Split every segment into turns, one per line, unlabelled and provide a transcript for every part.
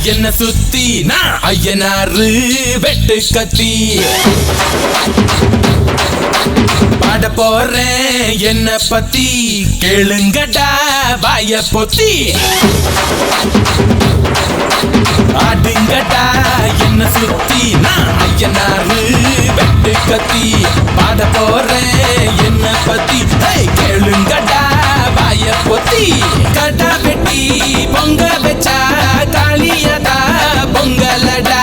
என்ன சுத்தி நான் ஐயனாரு வெட்டு கத்தி பாட போறேன் என்ன பத்தி கேளுங்கடா வாய பொத்தி ஆடுங்கடா என்ன சுத்தி நான் ஐயனாரு வெட்டு கத்தி பாட போறேன் என்ன பத்தி கேளுங்கடா வாய பொத்தி கடா வெட்டி பொங்க வச்சா காளியதா பொங்கலடா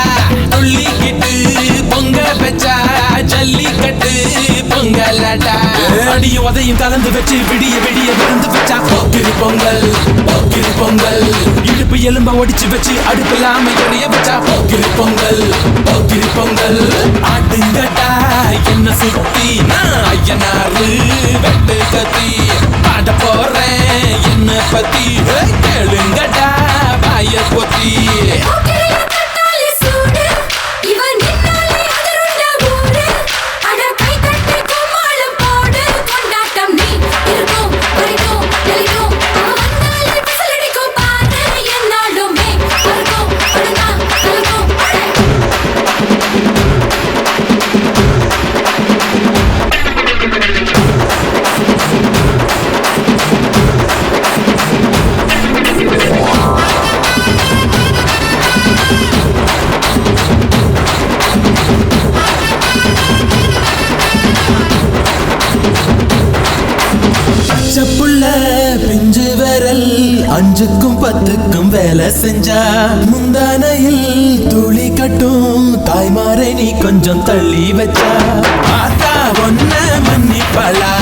துள்ளிக்கிட்டு பொங்க வச்சா ஜல்லிக்கட்டு பொங்கலடா அடிய உதையும் கலந்து வச்சு விடிய விடிய விருந்து வச்சா போக்கிரி பொங்கல் போக்கிரி பொங்கல் இடுப்பு எலும்ப ஒடிச்சு வச்சு அடுப்பில்லாம எடைய வச்சா போக்கிரி பொங்கல் போக்கிரி பொங்கல் ஆடுங்கடா என்ன சுத்தி நான் ஐயனாரு வெட்டு கத்தி பாட போறேன் என்ன பத்தி கேளுங்கடா வாய பொத்தி புள்ள பிஞ்சு விரல் அஞ்சுக்கும் பத்துக்கும் வேலை செஞ்சா முந்தானையில் துளி கட்டும் தாய்மாரை நீ கொஞ்சம் தள்ளி வச்சா ஆத்தா ஒன்ன மன்னிப்பலா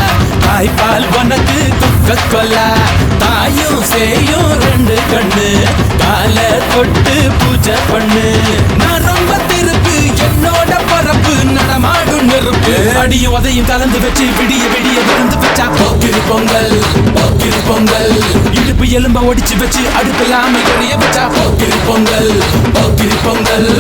தாய்ப்பால் உனக்கு துக்க கொல்லா தாயும் சேயும் ரெண்டு கண்ணு கால தொட்டு பூஜை பண்ணு நான் ரொம்ப திருப்பு என்னோட பரப்பு நடமாடும் நெருப்பு அடியும் உதையும் கலந்து வச்சு விடிய விடிய விருந்து வச்சா போக்கிரி பொங்கல் போக்கிரி பொங்கல் இடுப்பு எலும்ப ஒடிச்சு வச்சு அடுப்பில்லாம எடைய வச்சா போக்கிரி பொங்கல் போக்கிரி பொங்கல்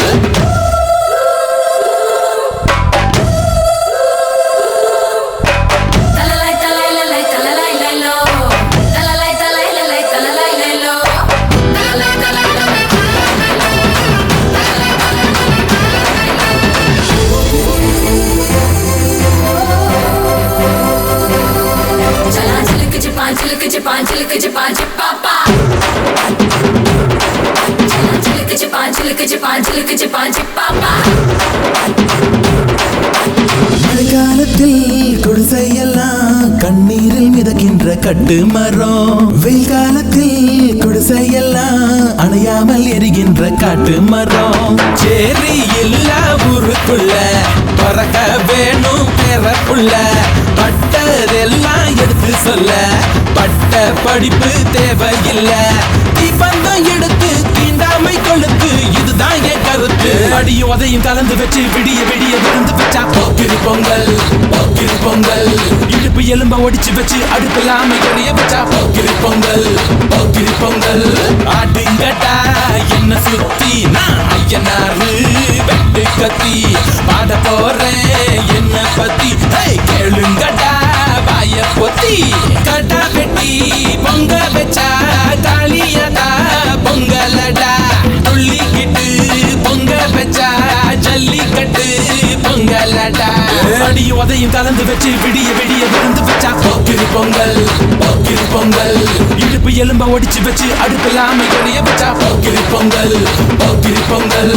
மழைக்காலத்தில் குடிசையெல்லாம் கண்ணீரில் மிதக்கின்ற கட்டு மரம் வெயில் காலத்தில் குடிசையெல்லாம் அணையாமல் எரிகின்ற காட்டு மரம் சேரி இல்லா ஊருக்குள்ள பறக்க வேணும் பிறப்புள்ள பட்டதெல்லாம் எடுத்து சொல்ல பட்ட படிப்பு தேவையில்லை பந்தம் எடுத்து தீண்டாமை கொழுத்து இதுதான் என் கருத்து அடியும் உதையும் கலந்து வச்சு விடிய விடிய விருந்து வச்சா போக்கிரி பொங்கல் போக்கிரி பொங்கல் இடுப்பு எலும்ப ஒடிச்சு வச்சு அடுப்பில்லாம எடைய வச்சா போக்கிரி பொங்கல் போக்கிரி பொங்கல் ஆடுங்கடா என்ன சுத்தி நான் ஐயனாரு வெட்டு கத்தி பாட போறேன் என்ன பத்தி கேளுங்கடா வாய பொத்தி கடா வெட்டி பொங்க வச்சா காளியதா பொங்கலடா துள்ளிக்கிட்டு பொங்க வச்சா ஜல்லிக்கட்டு பொங்கலடா அடியும் உதையும் கலந்து வச்சு விடிய விடிய விருந்து வச்சா போக்கிரி பொங்கல் போக்கிரி பொங்கல் இடுப்பு எலும்ப ஒடிச்சு வச்சு அடுப்பில்லாம எடைய வச்சா போக்கிரி பொங்கல் போக்கிரி பொங்கல்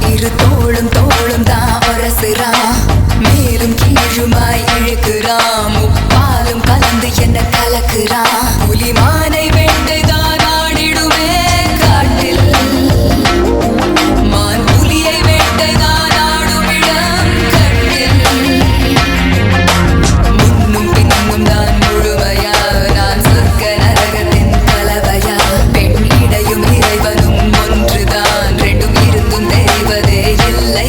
இரு தோளும் தோளும் தான் ஒரசுறா மேலும் கீழுமாய் இழுக்கிறான் முப்பாலும் கலந்து என்ன கலக்குறா புலிமானை வேண்டைதான் ஆடிடுமே காட்டில் மான் புலியை வேண்டைதான் ஆடும் இடம் கட்டில் முன்னும் பின்னும் தான் முழுமையா நான் சொர்க்க நரகத்தின் கலவையா பெண் இடையும் இறைவனும் ஒன்றுதான் ரெண்டும் இருந்தும் தெரிவதே இல்லை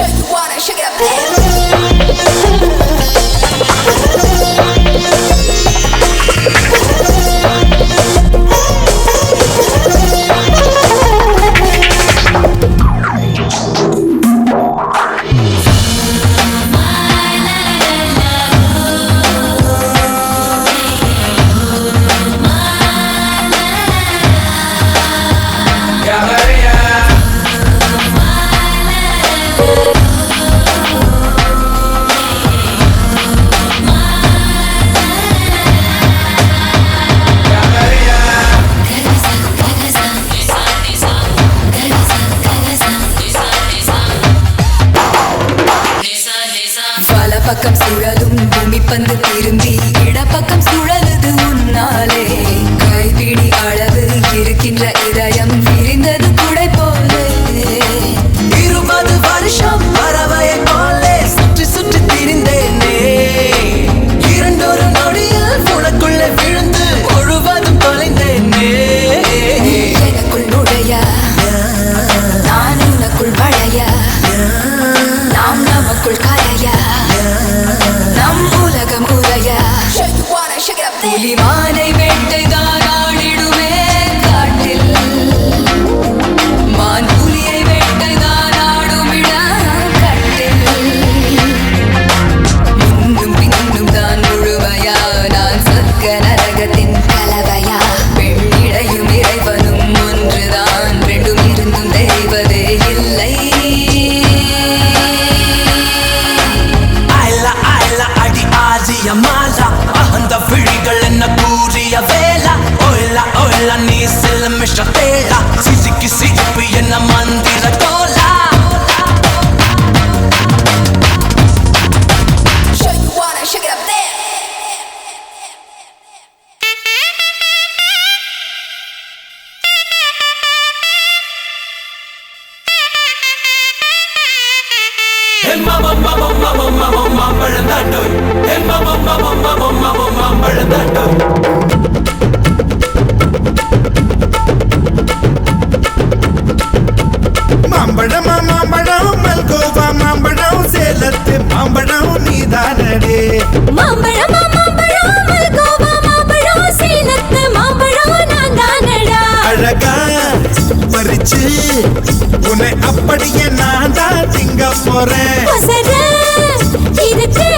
Shake the water, shake it up. பக்கம் சுழலும் பூமி பந்து திரும்பி இடப்பக்கம் சுழலுது உன்னாலே கைபிடி அளவு இருக்கின்ற இதயம் விரிந்தது குடை போலே
20 வருஷம் பறவையை போலே சுற்றி சுற்றி திரிந்தேனே இரண்டொரு நொடியில் உனக்குள்ளே விழுந்து முழுவதும் தொலைந்தேனே
எனக்குள் நுழைய நான் உனக்குள் வளைய நாம் நமக்குள் கரைய நம் உலகம் உரைய புலிமானை வேட்டைதான் ஆடிடுமே காட்டில் மான் புலியை வேட்டைதான் ஆடுமிட கட்டில் முன்னும் பின்னும் தான் முழுமையா நான் சொர்க்க நரகத்தின் கலவையா பெண்ணிடையும் இறைவனும் ஒன்றுதான் ரெண்டும் இருந்தும் தெய்வதே இல்லை
மாலா அந்த விழிகள் என்ன கூறிய வேளா ஓய்லா ஓய்லா நீ செல்ல மிஷ்ட தேளா சிரிக்கு சிரிப்பு என்ன மந்திர Cola
Shake the water, shake it up there.
Hey mama mama mama mama mama pazhandato Hey mama mama mama mama mama pazhandato
மாம்பழம் மாம்பழம் மல்கோவா மாம்பழம் சேலத்து மாம்பழம் நீதானடே
மாம்பழம் மாம்பழம் மல்கோவா மாம்பழம் சேலத்து மாம்பழம் நான் தானடா
அழகா பறிச்சு உன்னை அப்படியே நான் தான் திங்க போறேன்
அசர இதுக்கு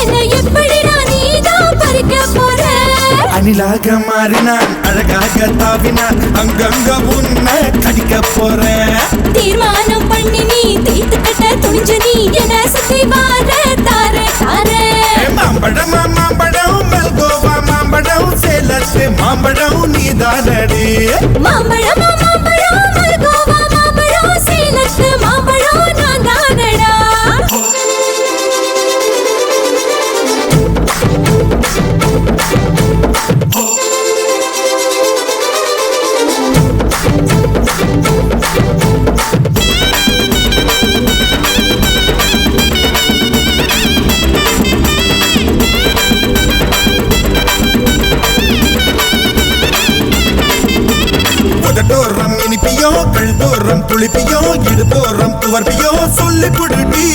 என்ன எப்படி நான் நீதான் பறிக்க போறேன்
அணிலாக மாறினான் அழகாக தாவினான் அங்கங்க உன்னை கடிக்க போறேன்
தீர்மானம் பண்ணி நீ தீர்த்து கட்ட துணிஞ்ச நீ என்ன சுத்தி வார தாரே தாரே
மாம்பழம் மாம்பழம் மல்கோவா மாம்பழம் சேலத்து மாம்பழம் நீதானடே
மாம்பழம் மாம்பழம் மல்கோவா மாம்பழம் சேலத்து மாம்பழம் நான் தானடா
உதட்டோரம் இனிப்பியோ கழுத்தோரம் துளிப்பியோ இடுப்போரம் துவர்ப்பியோ சொல்லி புடுடி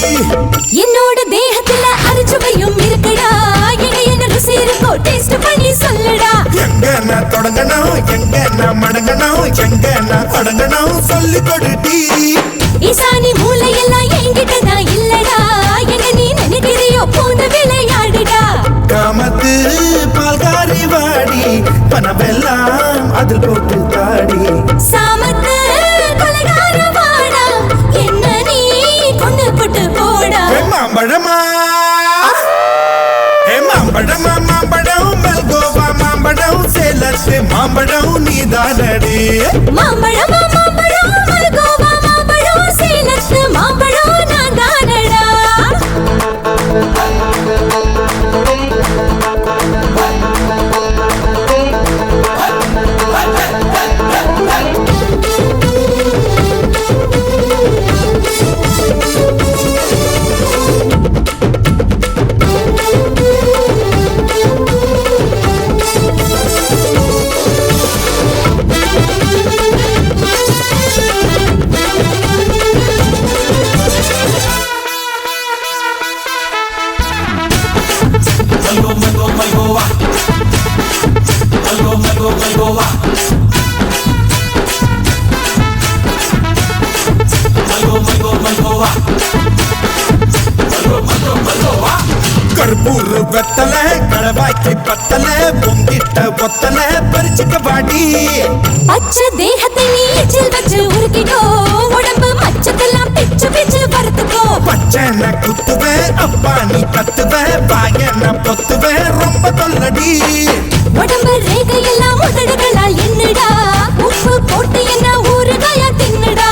என்னோட தேகத்துல அரிச்சுவையும் இருக்குடா எங்க என்ன ருசி இருக்கோ டேஸ்ட் பண்ணி சொல்லுடா
எங்க நான் தொடங்கணும் எங்க நான் மடங்கணும் எங்க நான் தொடங்கணும் சொல்லி கொடுடி
ஈசானி மூளையெல்லாம் என்கிட்ட தான் இல்லடா என்ன நீ நினைக்கிறியோ போன விளையாடுடா
காமத்து பால்காரி வாடி பணமெல்லாம் அதில் போட்டு தாடி
சாமத்து கொலைகார வாடா என்ன நீ கொண்டு போட்டு போடா
மாம்பழமா மாம்பழமா மாம்பழம் மல்கோவா மாம்பழம் சேலத்து மாம்பழம் நீதானடே
மாம்பழம் மாம்பழம் மல்கோவா மாம்பழம் சேலத்து மாம்பழம் நான் தானடா
கற்பூர் வெத்தல கடவாய்க்கு பத்தல பொங்கிட்ட ஒத்தல பறிச்சுக்க பாடி
பச்சை தேகத்தை நீ எச்சில் வச்சு உருக்கிக்கோ உடம்பு மச்சத்தெல்லாம் பிச்சு பிச்சு வறுத்துக்கோ
பச்சனை குத்துவேன் அப்பா நீ கத்துவேன் பாயன பொத்துவேன் ரொம்ப தொல்லடி
உடம்பு ரேகையெல்லாம் உதடுகளால் என்னடா உப்பு போட்டு என்ன ஊறுகாயா தின்னுடா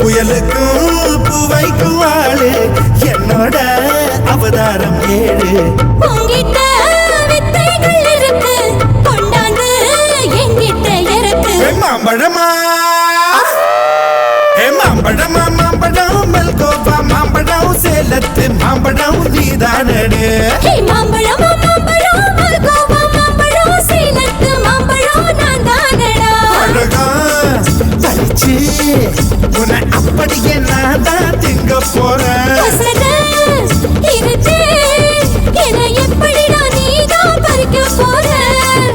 புயலுக்கும் பூவைக்கும் ஆளு என்னோட அவதாரம் ஏழு
உங்கிட்ட வித்தைகள் இருக்கு கொண்டாந்து என்கிட்ட இருக்கு
மாம்பழமா மாம்பழமா மாம்பழம் மல்கோவா மாம்பழம் சேலத்து மாம்பழம் நீதானடு
மாம்பழம் மாம்பழம் மல்கோவா மாம்பழம் சேலத்து மாம்பழம் நான் தானடா
அழகா பறிச்சு உன்னை அப்படியே நான் தான் திங்க போறேன்
இருக்கு என எப்படிடா நீதான் பறிக்க போற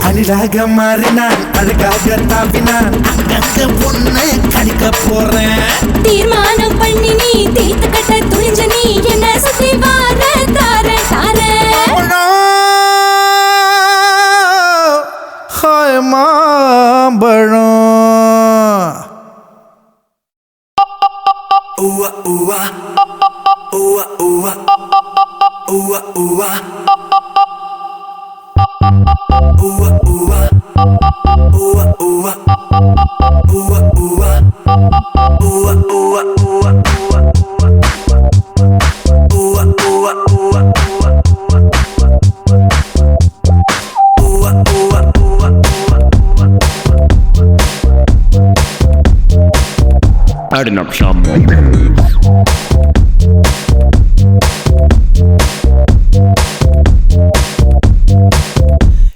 அழகாக மாறினான் அழகாக தாவினான் அங்க பொண்ணு கடிக்க போறேன்
தீர்மானம் பண்ணி நீ தீர்த்து கட்ட துணிஞ்ச நீ என்ன சுத்தி வார தார தார
மாம்பழம் Ooh ooh ooh ooh ooh ooh
Adding up some.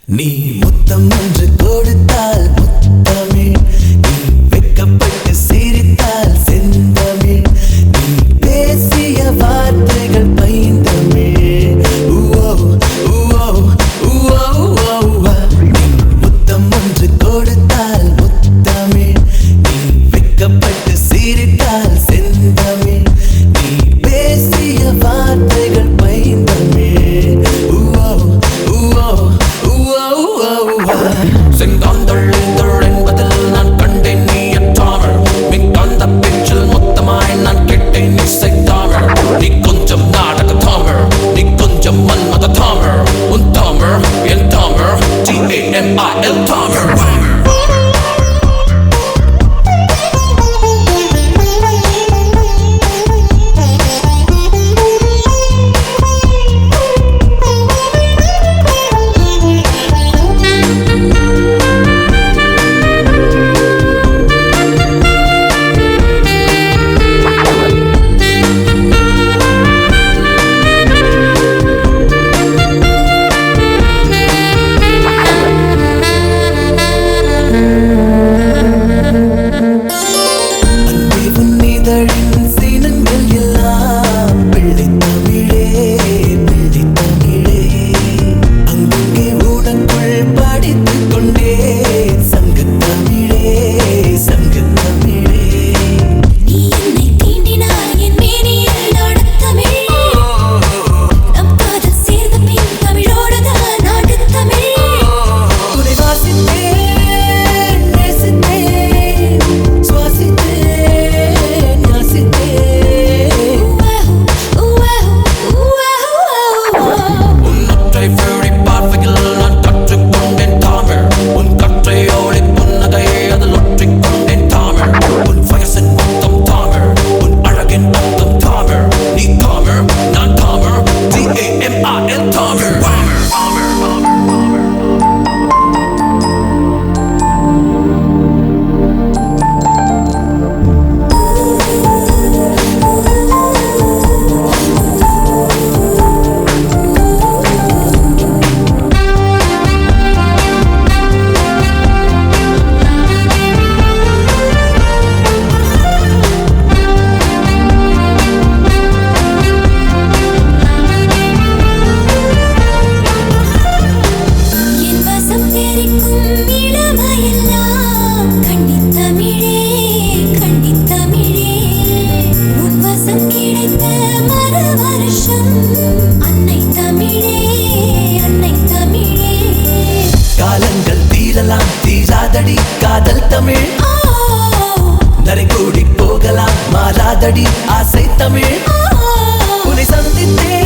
நீ முத்தம் ஒன்று கொடுத்தால் முத்தமிழ் நீ வெக்கப்பட்டு சிரித்தால் செந்தமிழ் நீ பேசிய வார்த்தைகள் பைந்தமிழ் ஊவோ ஊவோ ஊவோ ஊவோ நீ முத்தம் ஒன்று கொடுத்தால் முத்தமிழ் நீ வெக்கப்பட்டு சிரித்தால் செந்தமிழ்
சந்தோஷம் அன்னை தமிழே அன்னை தமிழே
காலங்கள் தீரலாம் தீராதடி காதல் தமிழ் நரை கூடி போகலாம் மாறாதடி ஆசை தமிழ் உன்னை சந்தித்தேன்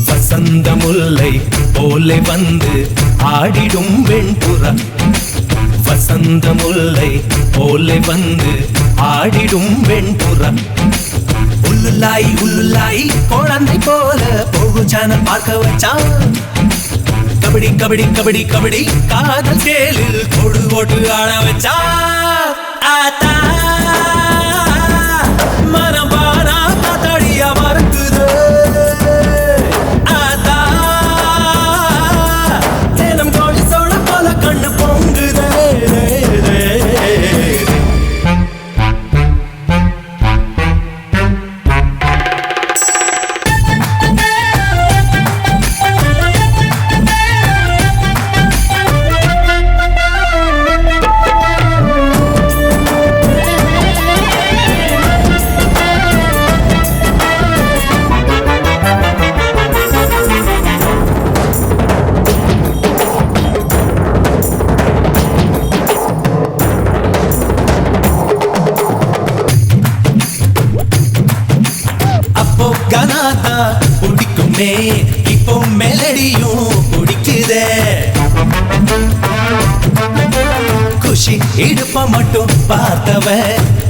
வசந்த முல்லை போலே வந்து ஆடிடும் வெண்புறா வசந்த முல்லை போலே வந்து ஆடிடும் வெண்புறா உள்ளுலாய் உள்ளுலாய் குழந்தை போல போகு சேனல் பார்க்க வச்சான் கபடி கபடி கபடி கபடி காதல் கேளில் கொடு ஓட்டு ஆட வச்சா ஆத்தா மனம் பாரா காத்தாடியா மறக்குது பிடிக்குமே இப்போ மெலடியும் பிடிக்குதே குஷி இடுப்ப மட்டும் பார்த்தவ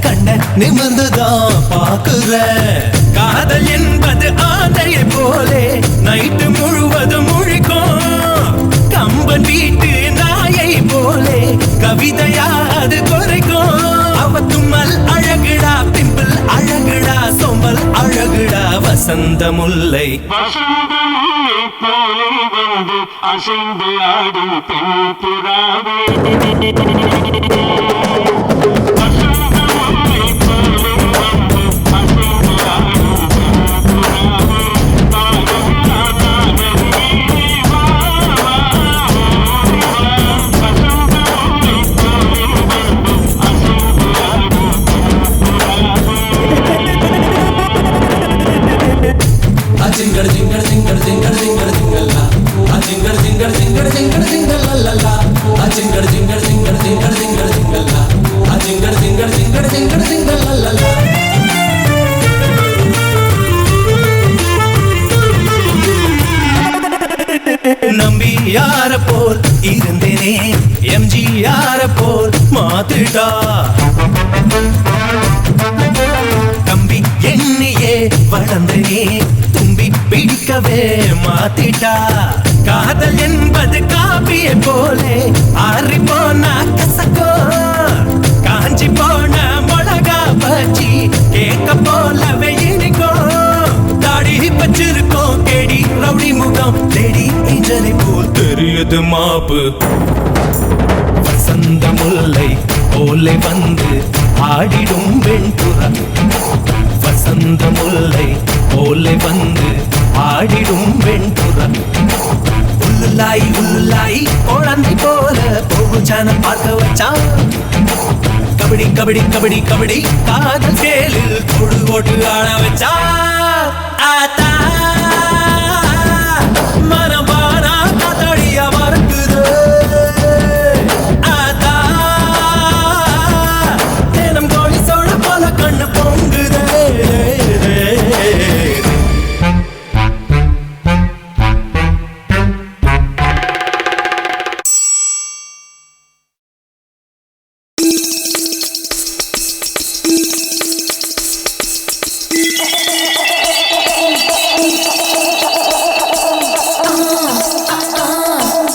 கண்ண நிமிர்ந்துதான் பாக்குற காதல் என்பது ஆந்தையை போலே நைட்டு முழுவதும் முழிக்கும் கம்பன் வீட்டு நாயை போலே கவிதையா அது குறைக்கும் அவ தும்மல் அழகுடா பிம்பிள் அழகுடா சோம்பல் அழகுடா வசந்த முல்லை
போலே வந்து அசைந்து ஆடும் பெண் புறாவே
Jingle jingle jingle jingle jingle jingle la. Jingle jingle jingle jingle jingle la la la. Jingle jingle jingle jingle jingle jingle la. Jingle jingle jingle jingle jingle la la la. நம்பி யார போல் இருந்தேனே எம்ஜிஆர போல் மாத்திட்டா தம்பி எண்ணியே வளர்ந்தனே தும்பி பிடிக்கவே மாத்திட்டா காதல் என்பது காப்பியை போலே ஆறி போனா கசக்கோ காஞ்சி போன மிளகா பச்சி கேட்க போலவே இனிக்கோ தாடி பச்சிருக்கோம் கேடி ரவுடி முகம் லேடி ஏஞ்சலை போல் தெரியுது மாப்பு வசந்த முல்லை போலே வந்து ஆடிடும் வெண்புறா வசந்த முல்லை போலே வந்து ஆடிடும் வெண்புறா உள்ளுலாய் உள்ளுலாய் குழந்தை போல சேனல் பார்க்க வச்சான். கபடி கபடி கபடி கபடி காதல் கேளில் தொடு ஓட்டு ஆட வச்சா. ஆத்தா மனம் பானா காத்தாடியா மறக்குது. ஆத்தா தினம் கோழி சோழ போல கண்ணு பொங்குது.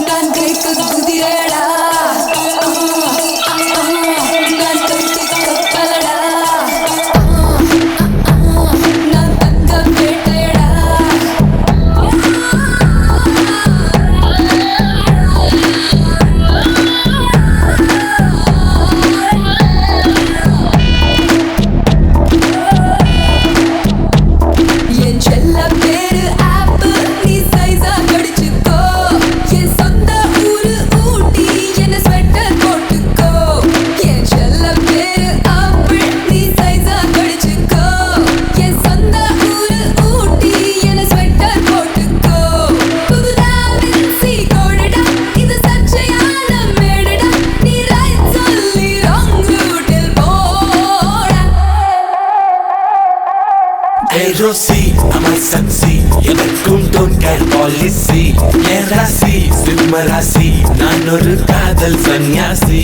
நான் கைக்கு குதிரடா நான் கைக்கு கப்பலடா நான் தங்க பேட்டையடா என் செல்ல பேரு ஆப்பு நீ சைஸா கடிச்சுக்கோ. என் சொந்த ஊரு ஊட்டி என்ன ஸ்வெட்டர் போட்டுக்கோ. என் செல்ல பேரு ஆப்பு நீ சைஸா கடிச்சுக்கோ. என் சொந்த ஊரு ஊட்டி என்ன ஸ்வெட்டர் போட்டுக்கோ. புதுதா பின்சி கோடடா இது சர்ச்சையான மேடடா. நீ ரைட் சொல்லி ராங் ரூட்டில் போடா.
Hey Rosie, I'm a sexy. எனக்கும் don't care policy. என் ராசி சிம்ம ராசி, நான் ஒரு காதல் சன்னியாசி.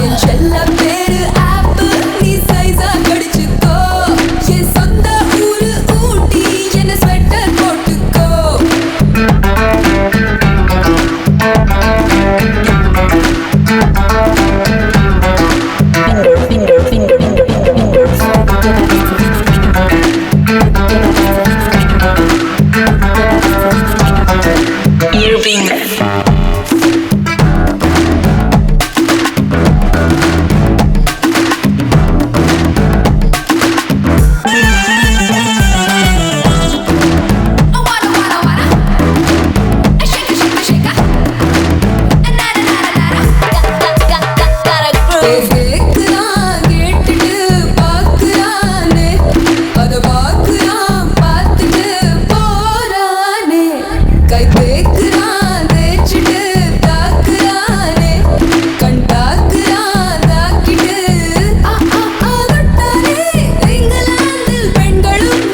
என் செல்ல பேரு ஆப்பு நீ சைஸா கடிச்சுக்கோ. என் சொந்த ஊரு ஊட்டி என்ன ஸ்வெட்டர் போட்டுக்கோ. கேக்குறான் கேட்டுட்டு பாக்குறானே, அத பாக்குறான் பார்த்துட்டு போறானே. கை தேக்குறான் தேய்ச்சிட்டு தாக்குறானே, கண் தாக்குறான் தாக்கிட்டு ஆகட்டானே. இங்கிலாந்தில் பெண்களும்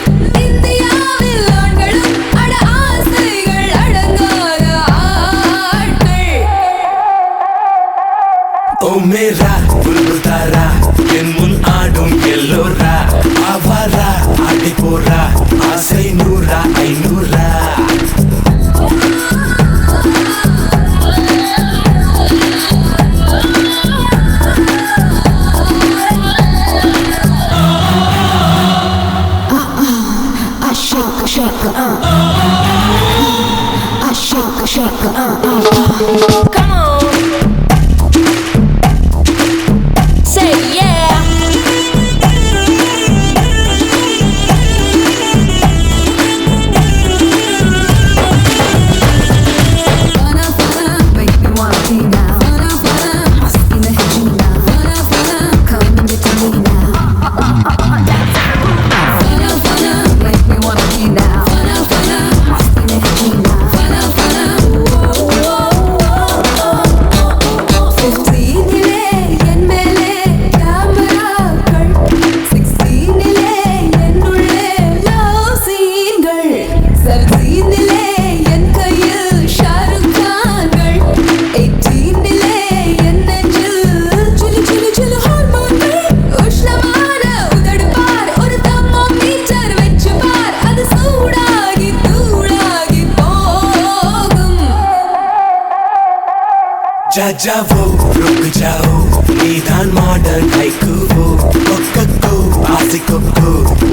இந்தியாவில் ஆண்களும் அட ஆசைகள் அடங்காத ஆட்கள்.
ஓ மேரா புல்புல் தாரா, என் முன் ஆடும் எல்லோரா. ஆவாரா ஆடி போரா, ஆசை நூறா ஐநூறா.
Come on. Say yeah. Fana fana, make me wanna be now. Fana fana, husky na hai jeena. Fana fana, come and get to me now. Fana fana, make me wanna be now. Fana fana, husky na hai jeena. Fana fana, 15 என் மேலே கேமராக்கள், 16 என்னுள்ளே love சீன்கள், 17 என் கையில் ஷாருக் கான்கள், 18 என் நெஞ்சில் சிலு சிலு சிலு ஹார்மோன்கள். உஷ்ணமான உதடு பார், ஒரு தெர்மோமீட்டர் வச்சு பார், அது சூடாகி தூளாகி போகும்.
जा जाओ रुक जाओ, நீதான் மாடர்ன் ஹைக்கூவோ. கொக்கோ ஆசிக்கோ,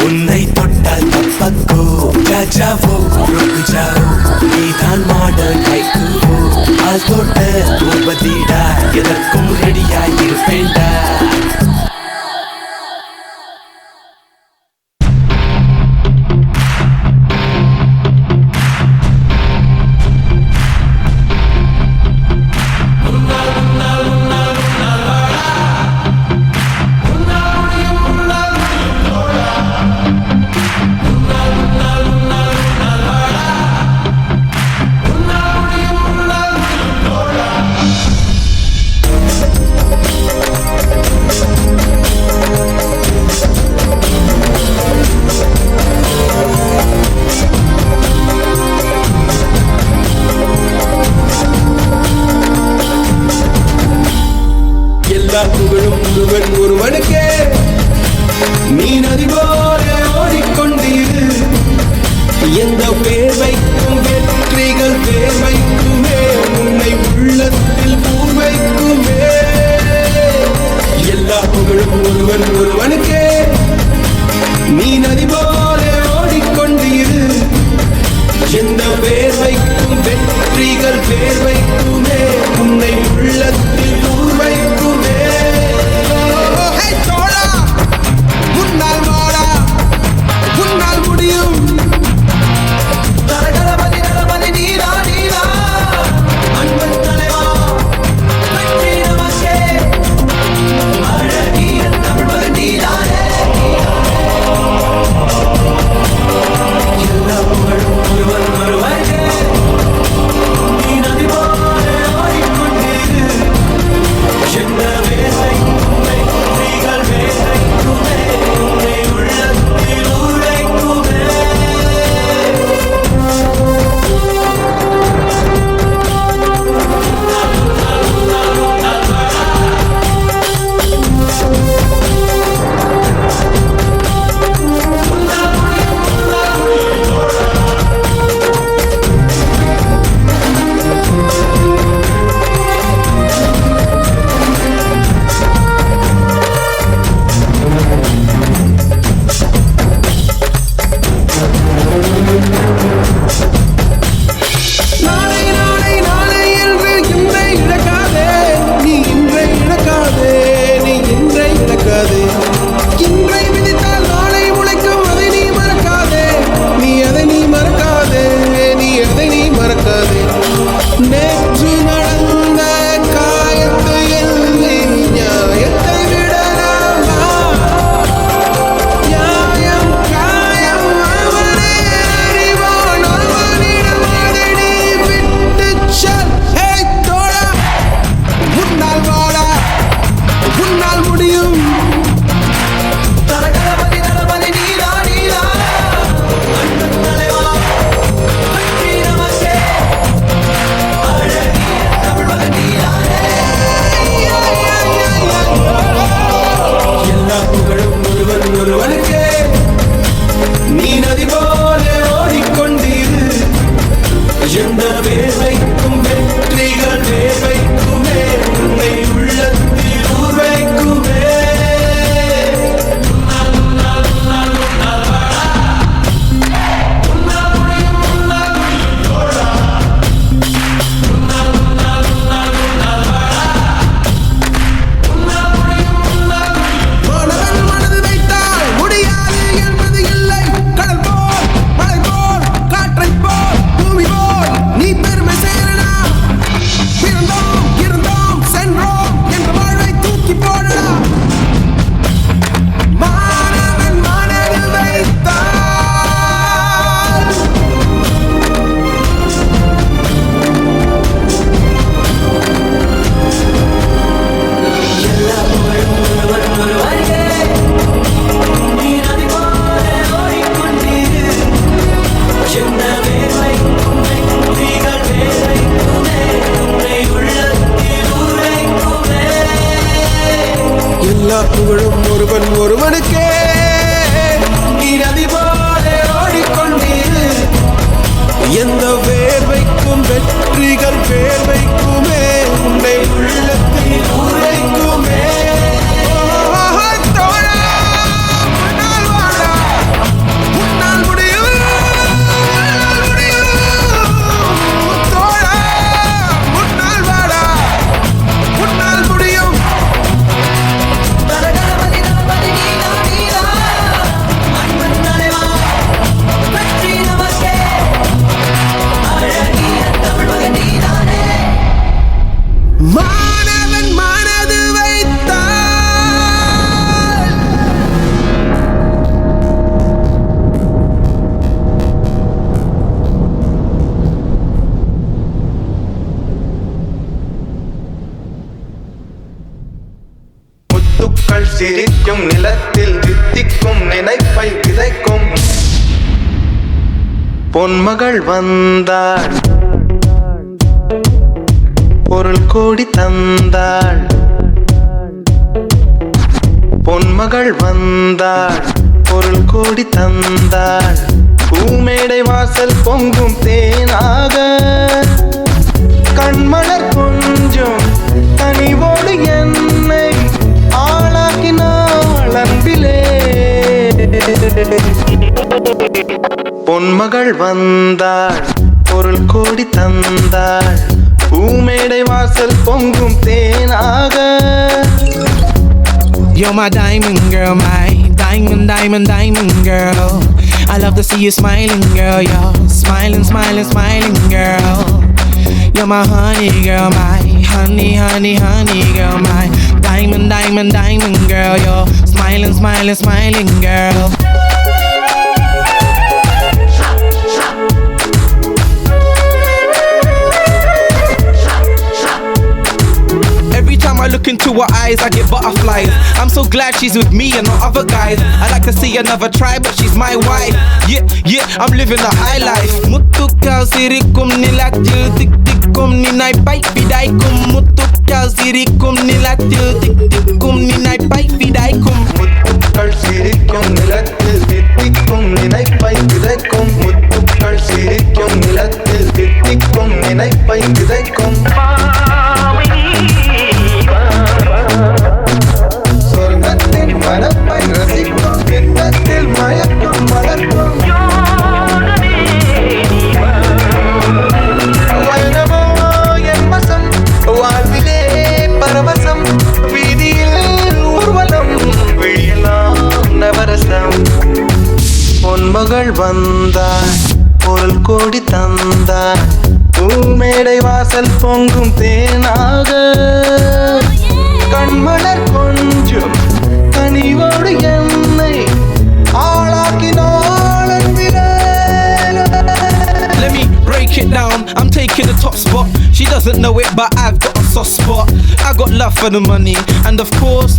உன்னை தொட்டால் தப்பக்கோ. जा जाओ रुक जाओ, நீதான் மாடர்ன் ஹைக்கூவோ. ஆள் தொட்ட பூபதிடா, எதற்கும் ரெடியாயிருப்பேன்டா. நதி போல ஓடிக்கொண்டீரு எந்த வேர்வைக்கும் வெற்றிகள் வேர்வைக்குமே உன்னை உள்ளத்தில் பூர்வைக்குமே எல்லா புகழும் ஒருவன் ஒருவனுக்கே நீ நதி போல ஓடிக்கொண்டீரு எந்த வேர்வைக்கும் வெற்றிகள் வேர்வைக்குமே உன்னை உள்ளத்தில் பூர்வைக்குமே முன்னால் வாடா முன்னால் முடியும் தலதளபதி தளபதி நீரா நீரா அன்பன் தலைவா வெற்றி நமக்கே அழகிய தமிழ் நீரானே எல்லா புகழும் ஒருவன் ஒருவனே நீ நதி போல ஓடிக்கொண்டீரு எந்த வேலைக்கும் வெற்றிகள் வேலைக்குமே உன்னை உள்ளத்தில் உரைக்குமே நாளை நாளை நாளை என்று இன்றை இழக்காதே நீ இன்றை இழக்காதே நீ இன்றை இழக்காதே இன்றை விதித்தால் நாளை உழைக்கும் அதை நீ மறக்காதே நீ அதை நீ மறக்காதே நீ அதை நீ மறக்காதே நேற்று நடந்த காயத்தை எண்ணி நியாயத்தை விடலாமா நியாயம் காயம் அவனே அறிவான் அவனிடம் அதை நீ விட்டுச் செல் ஹே தோழா முன்னால் வாடா முன்னால் முடியும் தலதளபதி தளபதி நீரா நீரா அன்பன் தலைவா வெற்றி நமக்கே அழகிய தமிழ் நீரானே எல்லா புகழும் ஒருவன் ஒருவனுக்கே நீ நதி போல ஓடிக்கொண்டீரு எந்த வேர்வைக்கும் வெற்றிகள் வேர்வைக்குமே உன்னை உள்ளத்தில் ஊர்வைக்குமே மாணவன் மனது வைத்தால் முடியாது என்பது இல்லை கடல் போல் மலை போல் காற்றைப் போல் பூமி போல் நீ பெருமை சேரடா பிறந்தோம் இருந்தோம் சென்றோம் என்ற வாழ்வை தூக்கி போடடா மாணவன் மனது வைத்தால் எல்லா புகழும் ஒருவன் ஒருவனுக்கே நீ நதி போல ஓடிக்கொண்டீரு எந்த வேர்வைக்கும் வெற்றிகள் வேர்வைக்குமே உன்னை உள்ளத்தில் உரைக்குமே எல்லா புகழும் ஒருவன் ஒருவனுக்கே நீ நதி போல ஓடிக்கொண்டீரு எந்த வேர்வைக்கும் வெற்றிகள் வேர்வைக்குமே உன்னை உள்ளத்தில் உரைக்குமே தோழா முன்னால் வாடா முன்னால் முடியும் முன்னால் முடியும் தோழா முன்னால் வாடா முன்னால் முடியும் தலதளபதி தளபதி நீரா நீரா அன்பன் தலைவா வெற்றி நமக்கே அழகிய தமிழ் நீரானே மாணவன் மனது வைத்தால்
முத்துக்கள் சிரிக்கும் நிலத்தில் தித்திக்கும் நினைப்பை விதைக்கும் பொன்மகள் வந்தாள் பொருள் கோடி தந்தாள் பொன்மகள் வந்தாள்
பொருள் கோடி தந்தாள் பூமேடை வாசல் பொங்கும் தேனாக கண்மலர் கொஞ்சம் கனிவோடு என்னை ஆளாக்கினாள் அன்பிலே பொன்மகள் வந்தாள் பொருள் கோடி தந்தாள் பூமேடை வாசல் பொங்கும் தேனாக
You're my diamond girl, my diamond, diamond, diamond girl. I love to see you smiling, girl. You're smiling, smiling, smiling, girl. You're my honey girl, my honey, honey, honey girl, my diamond, diamond, diamond girl. You're smiling, smiling, smiling, girl. I look into her eyes, I get butterflies. I'm so glad she's with me and not other guys. I like to see another try, but she's my wife. Yeah, yeah, I'm living a high life. Mutukau sirikum nilatil tik tikum ninai pai pidaikum. Mutukau sirikum nilatil tik tikum ninai pai pidaikum.
Mutukau sirikum nilatil tik tikum ninai pai pidaikum. Mutukau sirikum nilatil tik tikum ninai pai pidaikum. சொர்க்கத்தின் மனப்பை ரசிக்கும் பின்னத்தில் மயக்கும் மலர்க்கும் வயனமோ என் வசம் வாழ்விலே பரவசம் வீதியில் ஊர்வலம் விழியெல்லாம் நவரசம் பொன்மகள் வந்தாள் பொருள் கோடி தந்தாள் பூமேடை வாசல் பொங்கும் தேனாக கண்மலர் கொஞ்சம் கனிவோடு என்னை ஆளாக்கினாள் அன்பிலே.
Let me break it down, I'm taking the top spot. She doesn't know it, but I've got a soft spot. I got love for the money, and of course,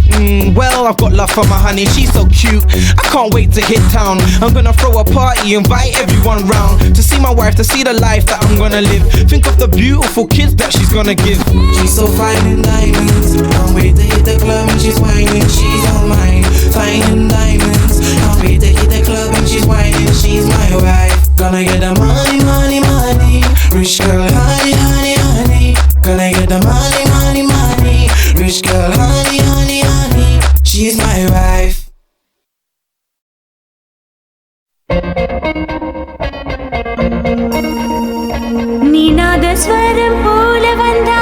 well, I've got love for my honey. She's so cute, I can't wait to hit town. I'm gonna throw a party, invite everyone round to see my wife, to see the life that I'm gonna live. Think of the beautiful kids that she's gonna give. She's so fine in diamonds, can't wait to hit the club and she's whining. She's all mine, fine in diamonds. Can't wait to hit the club and she's whining. She's my wife, gonna get the money, money, money. Rich girl, honey, honey, honey. Gonna get the money, money, money. Rich girl, honey, honey, honey. She's my wife.
நீநாத ஸ்வரம் போல வந்தா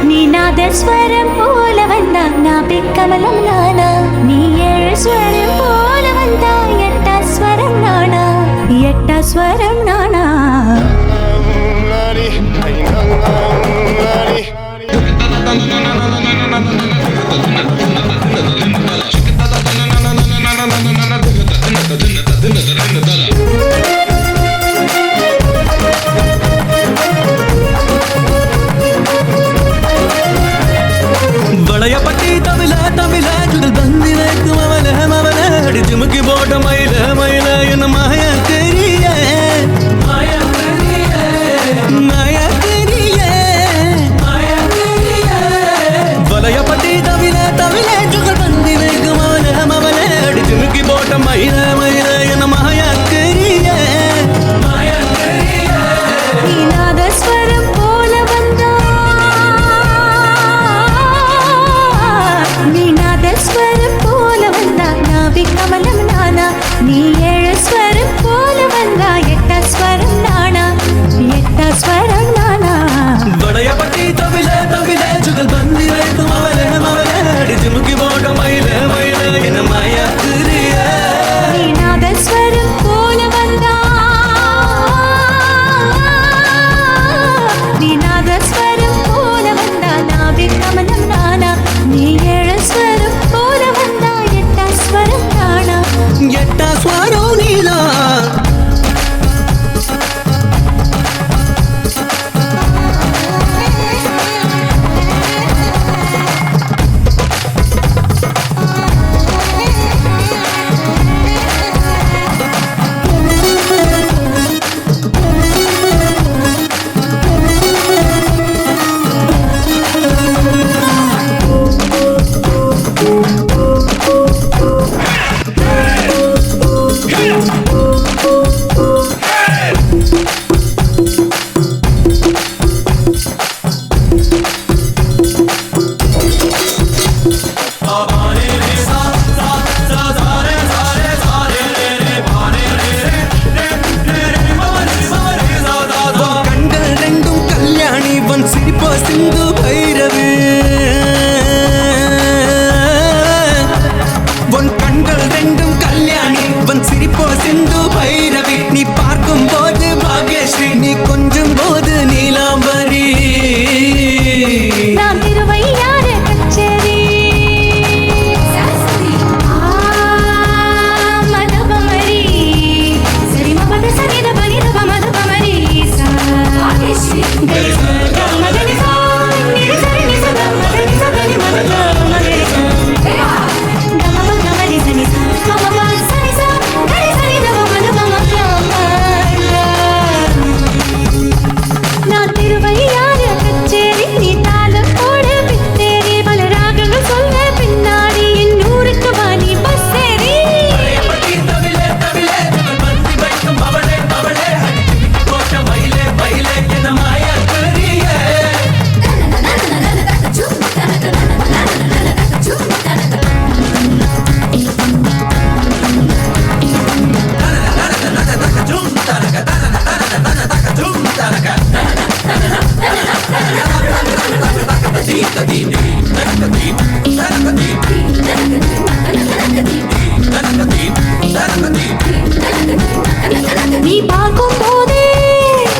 நீநாத ஸ்வரம் போல வந்தா நாபி கமலம் நானா நீ ஏழு ஸ்வரம் போல வந்தா எட்டா ஸ்வரம் நானா எட்டா ஸ்வரம் நானா
வளையப்பட்டி தமிழ தமிழ சுடல் பந்தி வைக்கும் அவன அவன அடிச்சுமுக்கி போட்ட மயில மயில என்ன மாயா தெரிய மாயா தெரிய மாயா தெரிய மாயா தெரிய வளையப்பட்டி தமிழ தமிழ சுடல் பந்தி வைக்கும் அவன அவன அடிச்சுமுக்கி போட்ட மயில மயில என்ன மாயா தெரிய மாயா தெரிய
நீநாத ஸ்வரம் போல வந்தா நீநாத ஸ்வரம் போல வந்தா நாபி கமலம் நானா நீ ஏழு ஸ்வரம் போல வந்தா எட்டா ஸ்வரம் நானா எட்டா ஸ்வரம் நானா
வளையப்பட்டி தமிழ தமிழ சுடல் பந்தி வைக்கும் அவன அவன அடிச்சுமுக்கி போட்ட மயில மயில என்ன மாயா தெரிய
நீநாத ஸ்வரம் போல வந்தா நீநாத ஸ்வரம் போல வந்தா நாபி கமலம் நானா நீ ஏழு ஸ்வரம் போல வந்தா எட்டா ஸ்வரம் நானா
எட்டா ஸ்வரம்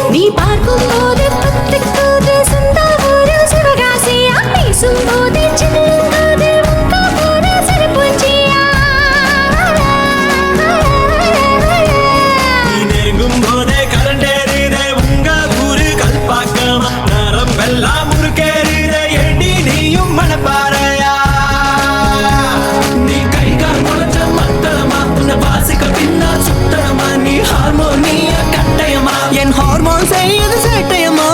நீ பார்க்கும் போதே பத்துக்குது சொந்த ஊரு சிவகாசியா பேசும் போதே சின்னது உங்க ஊரு சிறுபூஞ்சியா
நீ நெருங்கும் போதே கரண்டேறுதே உங்க ஊரு கல்பாக்கமா நரம்பெல்லாம் முறுக்கேறுதே ஏண்டி நீயும் மனப்பாறையா நீ கை கால் முளைச்ச மத்தளமா உன்னை வாசிக்க பின்னால் சுத்தரமா நீ ஹார்மோனிய கட்டயமா என் ஹார்மோன் செய்யுது சேட்டையமா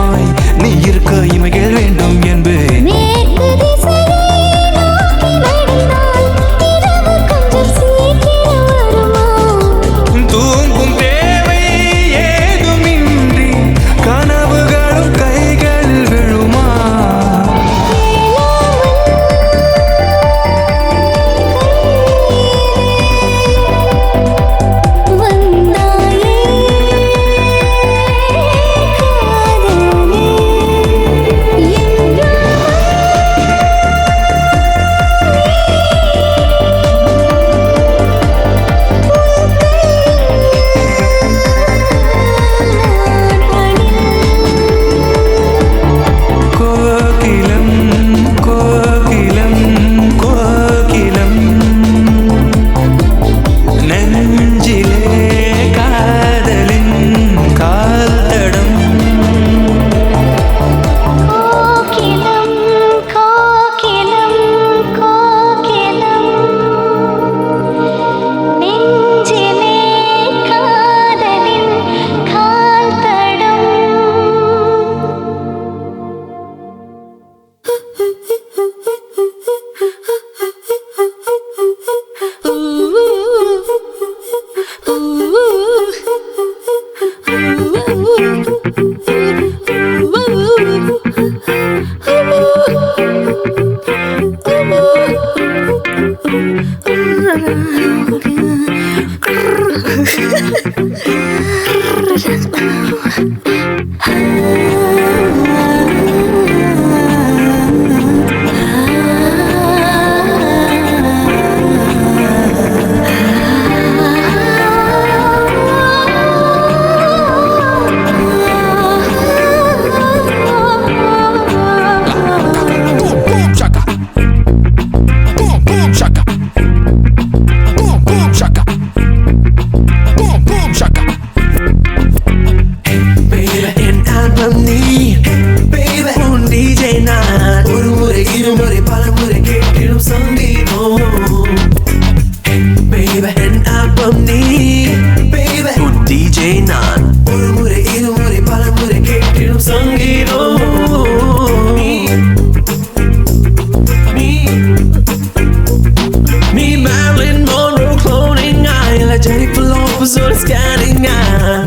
இதமாய் நீ இருக்க இமைகள் வேண்டும் என்பேன்.
மேற்கு திசையை நோக்கி நடந்தால் இரவு கொஞ்சம் சீக்கிரம் வருமா?
தூங்கும் தேவை ஏதுமின்றி கனவுகளும் கைகள் விழுமா?
வந்தாயே காதலே எங்கோ
கோகிலம் கோகிலம் கோகிலம் நெஞ்சிலே காதலின் கால்தடம்.
கோகிலம் கோகிலம் கோகிலம் நெஞ்சிலே காதலின் கால் தடம்.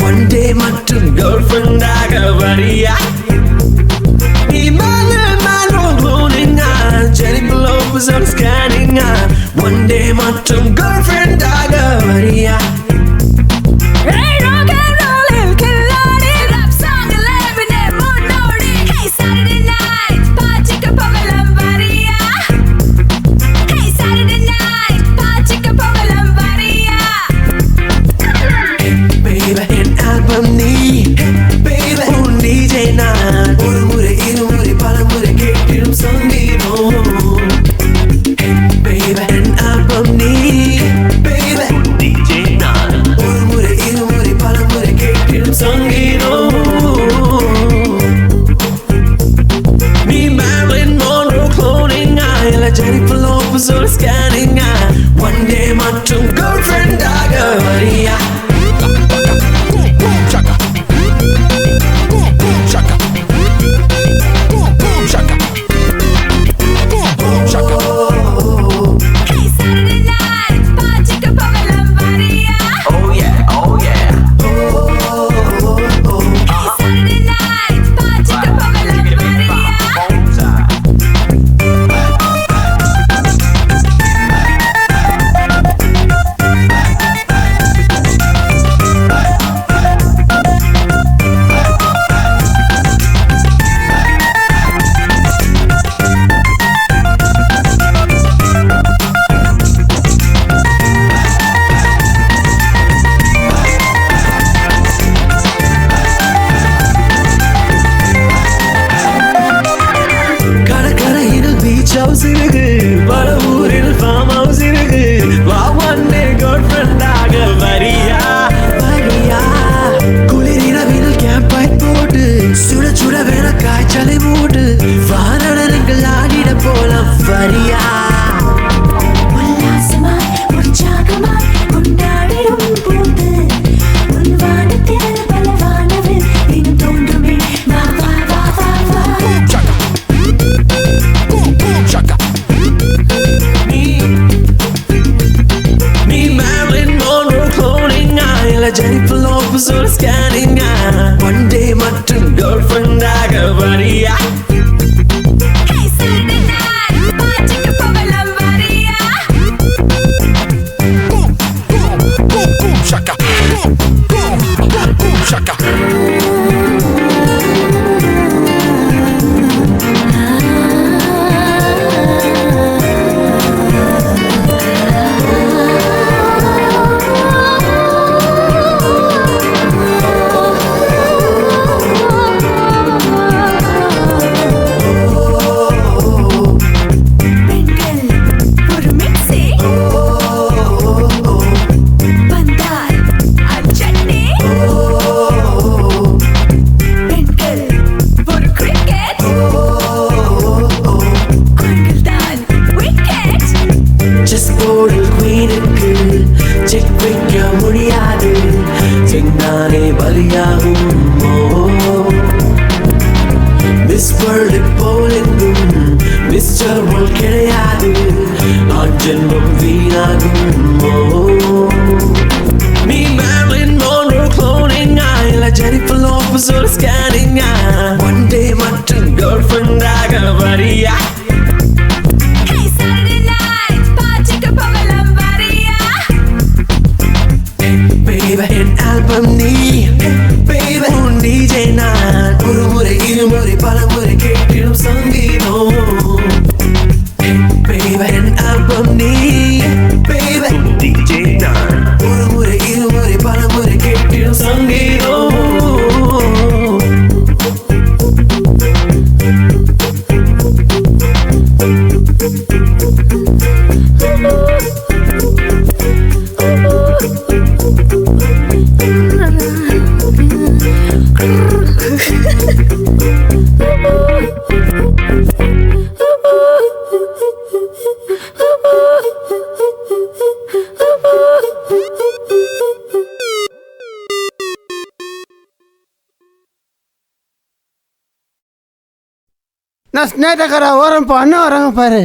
One day மற்றும் girlfriend ஆக வரியா? நீ Marilyn Monroe cloning Jennifer Lopez on scanning One day மற்றும் girlfriend ஆக வரியா?
Hey, rock and roll, Killadi, rap song, 11 முன்னோடி. Hey, Saturday night, பாச்சிக்க போகலாம் வரியா? Hey, Saturday night, பாச்சிக்க போகலாம் வரியா?
Baby, என் ஆல்பம் நீ Baby, உன் DJ நான் ஒரு முறை இருமுறை பலமுறை கேட்டிடும் சங்கீதம். Baby, என் ஆல்பம் நீ Baby, உன் DJ நான் ஒரு முறை இருமுறை பலமுறை கேட்டிடும் சங்கீதம். நீ Marilyn Monroe cloning இல்ல Jennifer Lopez or scanning One day மற்றும் girlfriend ஆக வரியா?
Hey, Saturday night, பாச்சிக்க போகலாம் வரியா?
Oh yeah, oh yeah.
Hey, Saturday night, பாச்சிக்க போகலாம் வரியா?
கடற்கரையில் beach house இருக்கு, பல ஊரில் farm house இருக்கு. வா one day girlfriend ஆக வரியா? வரியா? குளிர் இரவில் camp fire போட்டு சுட சுட வேண காய்ச்சலை மூட்டு வானடனங்கள் ஆடிட போலாம் வரியா?
உல்லாசமாய் உற்சாகமாய் கொண்டாடிடும் போது உன் வானத்தில் பல வானவில் தினம் தோன்றுமே வா வா வா
வரியா
Hey, Saturday night, பாட்டுக்கு போகலாம் வரியா?
Boom, boom, boom, boom, shaka. Boom, boom, boom, boom, shaka.
பெண்கள் ஒரு மிக்ஸி வந்தால் அச்சட்டே பெண்கள் ஒரு கிரிக்கெட் ஆண்கள் தான் விக்கெட்
செஸ் போர்டில் குயினுக்கு செக் வைக்க முடியாது சென்னானே பலியாகும் மிஸ் வேர்ல்டு போலெங்கும் மிஸ்டர் வேர்ல்ட் கிடையாது ஆண் ஜென்மம் வீணாகும் நீ மேர்லின் மோன்ரோ cloning இல்ல ஜெனிஃபர் லோபஸோட ஸ்கேனிங் ஒன் டே மற்றும் கேர்ள் ஃப்ரெண்டாக வரியா
Hey, Saturday night, பாட்டுக்கு போகலாம் வரியா?
Baby, என் ஆல்பம் நீ Baby, உன் DJ நான் ஒரு முறை இருமுறை பல முறை கேட்டிடும் சங்கீதம் Baby, என் ஆல்பம் நீ Baby, உன் DJ நான் ஒரு முறை இருமுறை பல முறை கேட்டிடும் சங்கீதம்
நான் ஸ்னேட்டக்காரா ஓரம் இப்போ அண்ணன் வராங்க பாரு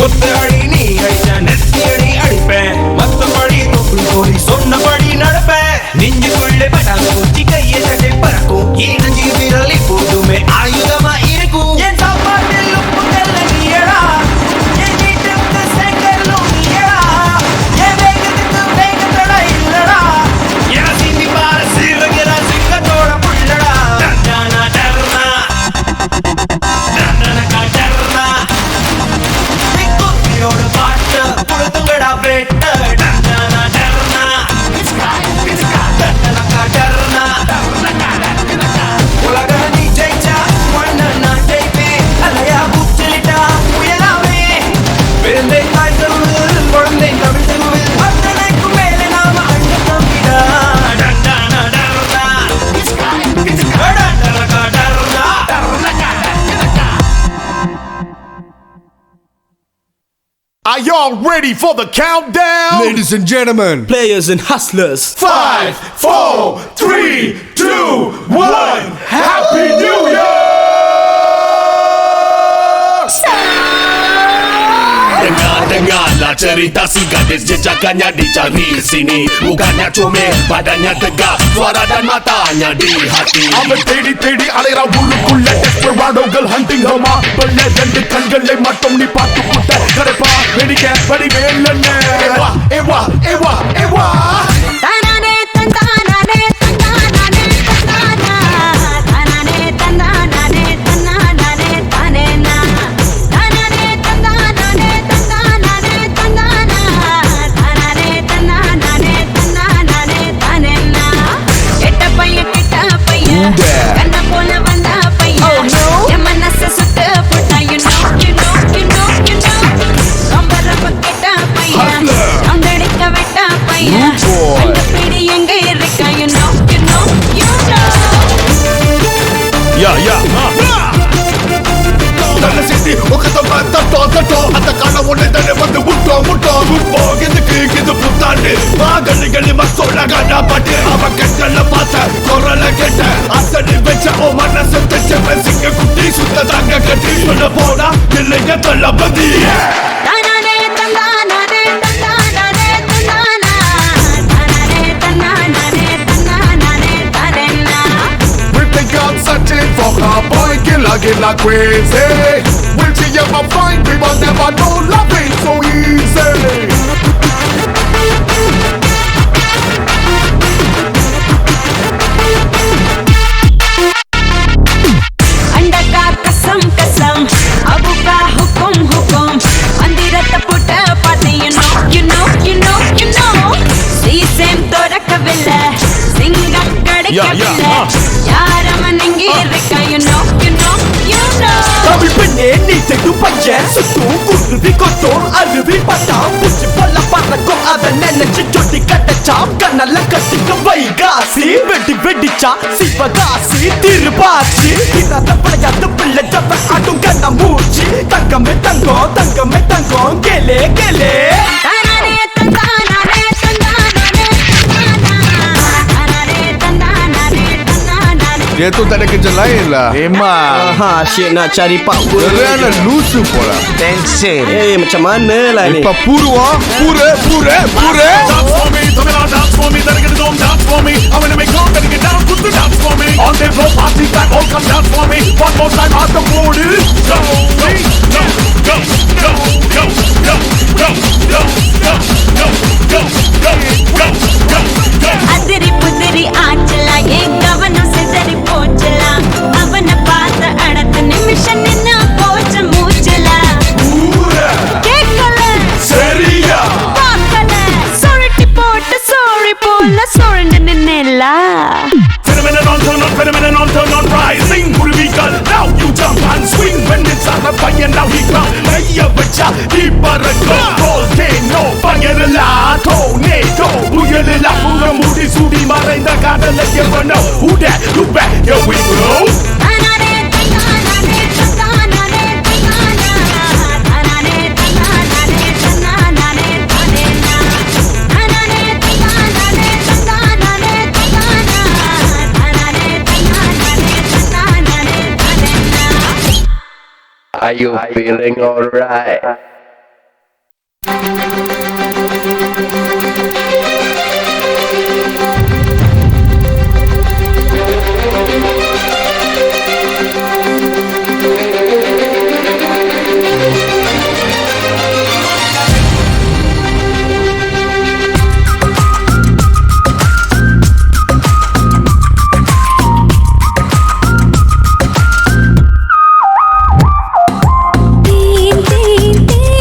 ஒத்தடி நீ அடிச்ச நெத்தியடி y'all ready for the countdown?
Ladies and gentlemen,
Players and hustlers.
5, 4, 3, 2, 1. Happy New Year!
Dengarlah cerita si gadis jejakannya dicari sini. Bukannya comel, badannya tegak, suara dan matanya di hati.
அவன் தேடி தேடி அலைறா ஊருக்குள்ள டெஸ்பராடோகள் ஹண்டிங் ஹமா வெள்ள ரெண்டு கண்களை மட்டும் நீ பார்த்து புட்ட கரைப்பா வெடிக்க வடி வேலன்னு ஏவா ஏவா ஏவா ஏவா
தானானே தந்தானானே தந்தானானே தந்தானா தானானே தந்தானானே தந்தானானே தானேனா தானானே தந்தானானே தந்தானானே தந்தானா தானானே தந்தானானே தந்தானானே தானேனா கெட்ட பையன் கண்ண போல வந்தா பையன் என் மனச சுட்டு போட்டா you know ரொம்ப ரொம்ப கெட்ட பையன் அங்கடிக்க வெட்ட பையன் அந்த பிடி எங்க இருக்கா you know
நல்ல சித்தி ஒக்கத்தம்மா தட்டோ தட்டோ அந்த காண ஒண்ணு தானே வந்து முட்டோ முட்டோ குப்போ இதுக்கு இது புத்தாண்டு மாகலி கலி மக்கோட காண்டா பாட்டு அவ கண்கள்ல பார்த்த குரல கேட்ட அசடி வச்ச ஓ மனசு தச்ச சிங்க குட்டி சுத்த தாங்க கட்டி சொல்ல போனா இல்லைங்க தள்ளபதி
தானானே தந்தானானே தந்தானானே தந்தானா தானானே தந்தானானே தந்தானானே தானேனா
We'll think I'm searching for her boy killer crazy. Will she ever find me? But never know love ain't so easy.
अंडा का कसम कसम अबू का हुकुम हुकुम मंदिरत पुट पाते you know सीसेम तो रखबिल्ल सिंगम कड़कबिल्ल यार मनंगी रिका you know
தமிழ் பெண்ணே நீ செய்யும் பையன் சுத்தும் குருவி கொட்டும் அருவி பட்டாம் பூச்சி போல பறக்கும் அதை நினைச்சு சொட்டி கட்டச்சாம் கண்ணல்ல கட்டிக்க வைகாசி வெடி வெடிச்சா சிவகாசி திருபாச்சி இல்லாத பழையாத பிள்ளை ஜப்ப ஆட்டும் கண்ண மூச்சி தங்கமே தங்கம் தங்கமே தங்கம் கேளே கேளே
தானானே தந்தானானே தந்தானானே தானானே தந்தானானே தந்தானானே
dia tu tak ada kerja lain lah.
Memang asyik nak cari power.
Kerana lusu pula.
Tension. Macam mana lah ni?
Lepas pura.
Dance for me, come on, dance for me. Better get it on, dance for me. I'm gonna make love, better get down, put the dance for me. On the floor, party back, all come dance for me. One more time, out the booty. Go, go, go, go, go, go, go, go, go, go, go, go, go, go, go, go.
அதிரி புதிரி ஆச்சலா ஏன் கவனம் சிதறி போச்சலா அவனை பார்த்த அடுத்த நிமிஷம் நின்னா போச்ச மூச்சலா கேட்கல
சரியா
பார்க்கல சுருட்டி போட்டு சோழி போல சுழண்டு நின்னேலா
Phenomenon on, turn on, rising குருவிகள். Now you jump and swing when it's on a fire, now he come. கைய வச்சா நீ பறக்கும். Volcano, fire-ல tornado. புயலில் புக மூடி சூடி மறைந்த காதலை எவனோ. Who that? You back, here we go.
தானானே தந்தானானே தந்தானானே தந்தானா தானானே தந்தானானே தந்தானானே தானேனா தானானே தந்தானானே தந்தானானே தந்தானா தானானே தந்தானானே தந்தானானே தானேனா
Are you feeling alright?
தீன் தீன் தீன்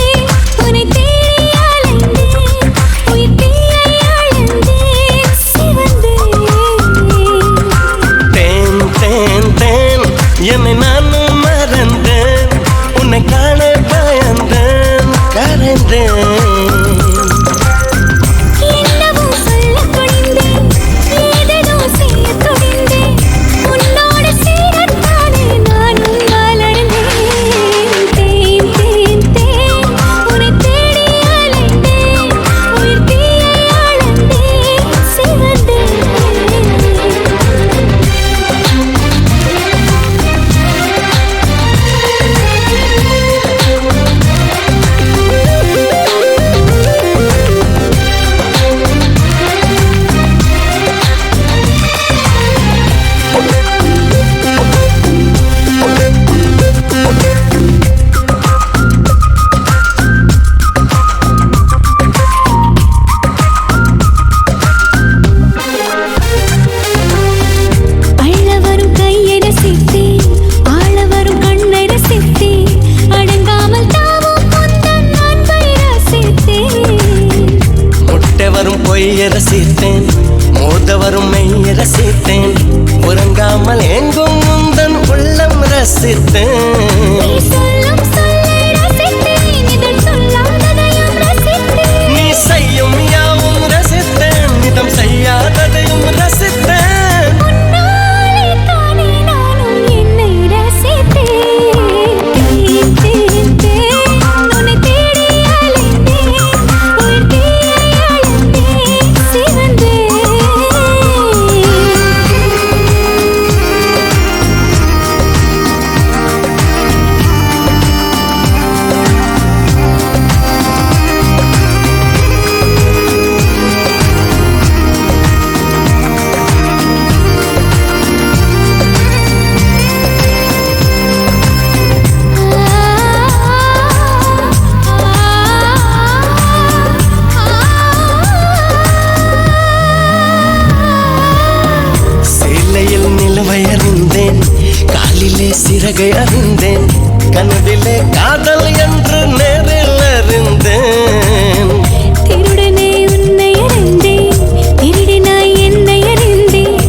பொய்ய ரசித்தேன், மோத வரும் மெய்ய ரசித்தேன், உறங்காமல் எங்கும் முந்தன் உள்ளம் ரசித்தேன். நீ செய்யும் யாவும் ரசித்தேன், இதம் செய்யாததையும் ரசித்தேன். சிறகை அறிந்தேன், கனவிலே காதல் என்று நேரில் அறிந்தேன்.
திருடனே உன்னை அறிந்தேன், திருடினாய் என்னை அறிந்தேன்,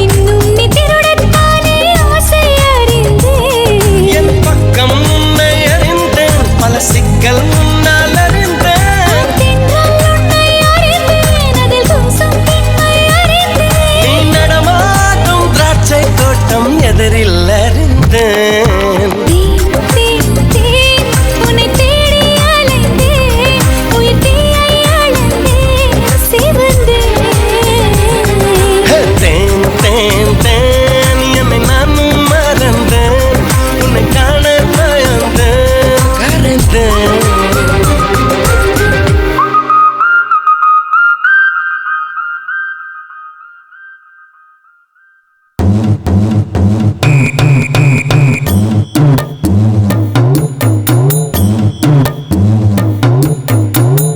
இன்னும் நீ திருடத்தானே ஆசை அறிந்தேன்.
என் பக்கம் உன்னை அறிந்தேன், பல சிக்கல் முன்னால் அறிந்தேன்.
தென்றல் உன்னை அறிந்தேன், அதில் கூசும் பெண்மை அறிந்தேன்.
நீ நடமாடும் திராட்சை தோட்டம் எதிரில் அறிந்தேன்.
உன்னை தேடி அலைந்தேன், உயிர் தீயை அழந்தேன், சிவந்தேன்.
தேன் தேன் தேன் என்னை நானும் மறந்தேன், உன்னை காண பயந்தேன், கரைந்தேன்.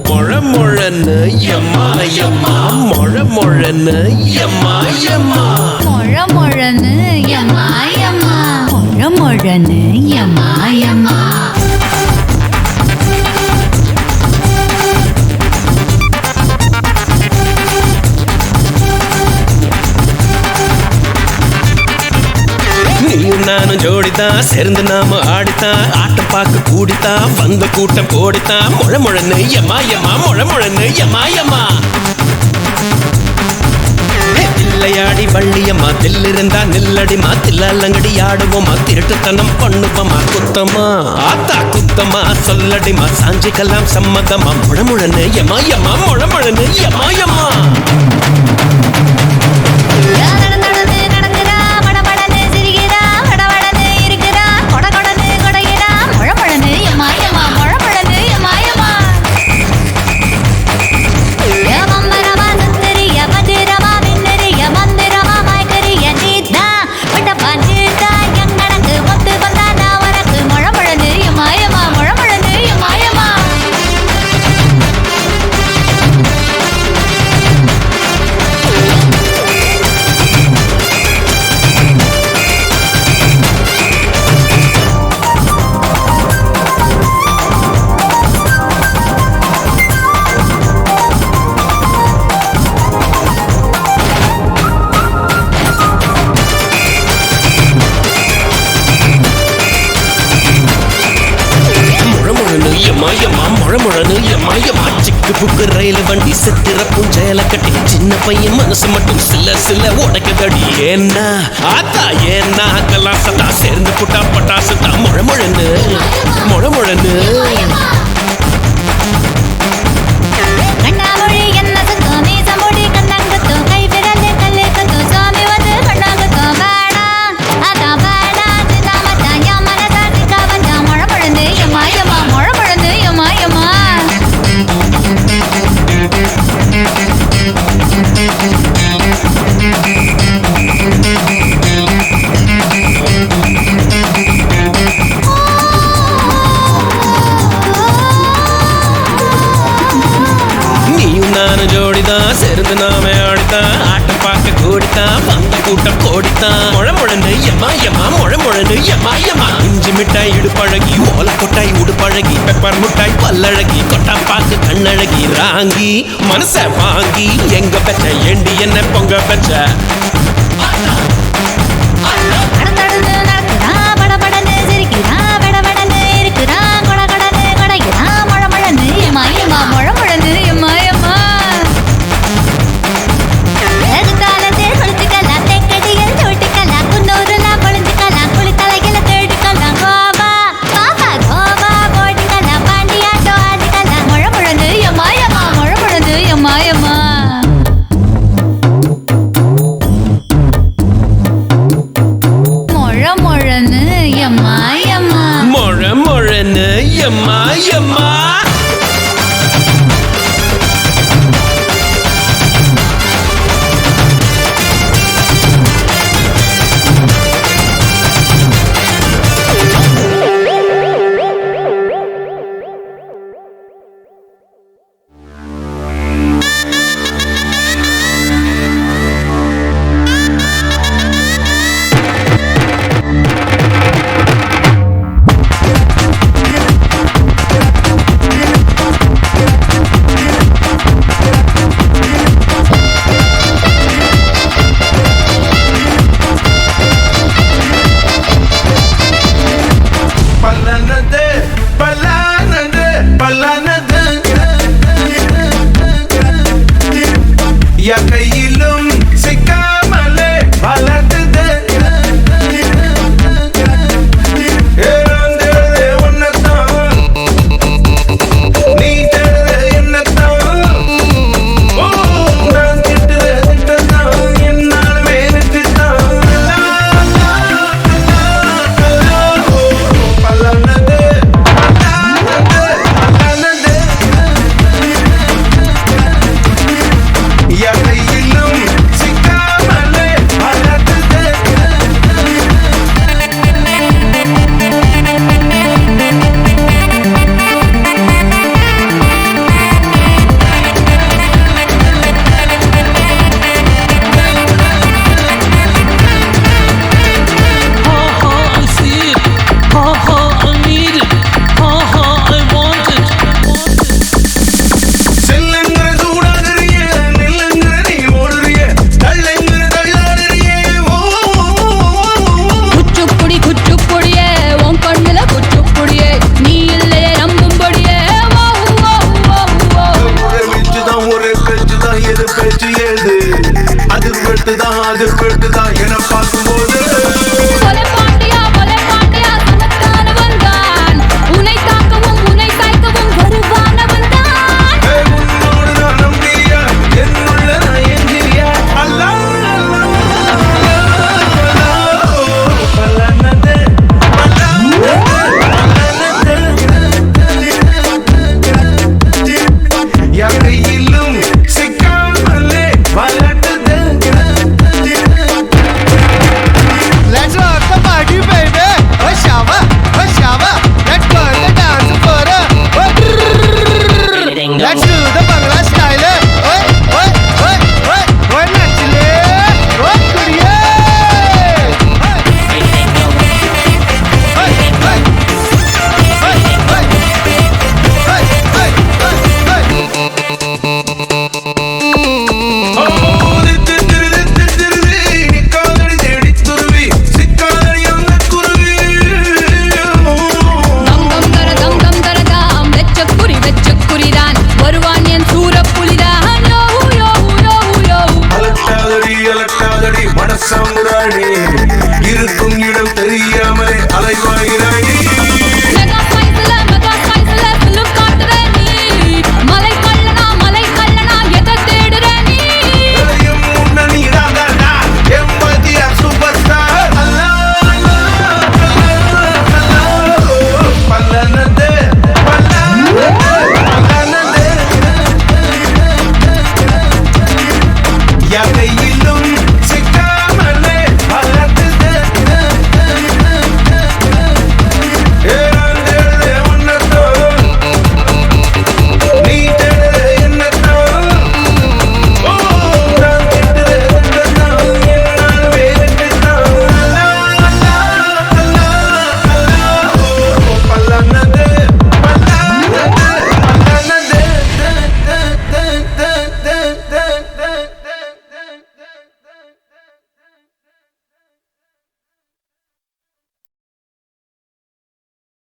மொழமொழன்னு எம்மா எம்மா, மொழமொழன்னு எம்மா எம்மா,
மொழமொழன்னு யம்மா யம்மா, மொழமொழன்னு யம்மா யம்மா.
நீயும் நானும் ஜோடித்தான், சேர்ந்து நாம ஆடித்தான், ஆட்டம் பார்க்க கூடித்தான், வந்த கூட்டம் கோடித்தான். மொழமொழன்னு எம்மா எம்மா, மொழமொழன்னு எம்மா எம்மா. தில்லையாடி வள்ளியம்மா, தில்லிருந்தா நில்லடிமா, தில்லாலங்கடி ஆடுவோமா, திருட்டுத்தனம் பண்ணுவோமா, குத்தமா ஆத்தா குத்தமா, சொல்லடிமா, சாஞ்சிக்கலாம் சம்மதமா. மொழமொழன்னு எம்மா எம்மா, மொழமொழன்னு எம்மா எம்மா. சிக்கு புக்கு ரயில் வண்டி செத்துற பூஞ்சையில கட்டி, சின்ன பையன் மனசு மட்டும் சில சில உடைக்குதடி. ஏன்னா ஆத்தா ஏன்னா கலாசத்தா, சேர்ந்து புட்டா பட்டாசுத்தா. மொழமொழன்னு மொழமொழன்னு சேர்ந்து நாம ஆடித்தான், ஆட்டம் பார்க்க கூடித்தான், வந்த கூட்டம் கோடித்தான் முழமுழந்து எம்மா எம்மா முழமுழந்து எம்மா எம்மா இஞ்சி மிட்டாய் இடுப்பழகி ஓலை கொட்டாய் உடுப்பழகி பெப்பர் முட்டாய் பல்லழகி கொட்டா பாக்கு கண்ணழகி ராங்கி மனச வாங்கி எங்க பெற்ற ஏண்டி என்ன பொங்க பெற்ற எம்மா எம்மா
கையிலும் சிக்காமலே வளர்த்தது உன்னத்தான் நீ தேடுது என்னத்தான் நான் திட்டுது திட்டத்தான் என்னாலுமே நிறுத்தித்தான் பல்லானது கையிலும் சிக்காமலே வளர்த்தது அது வெட்டுதான்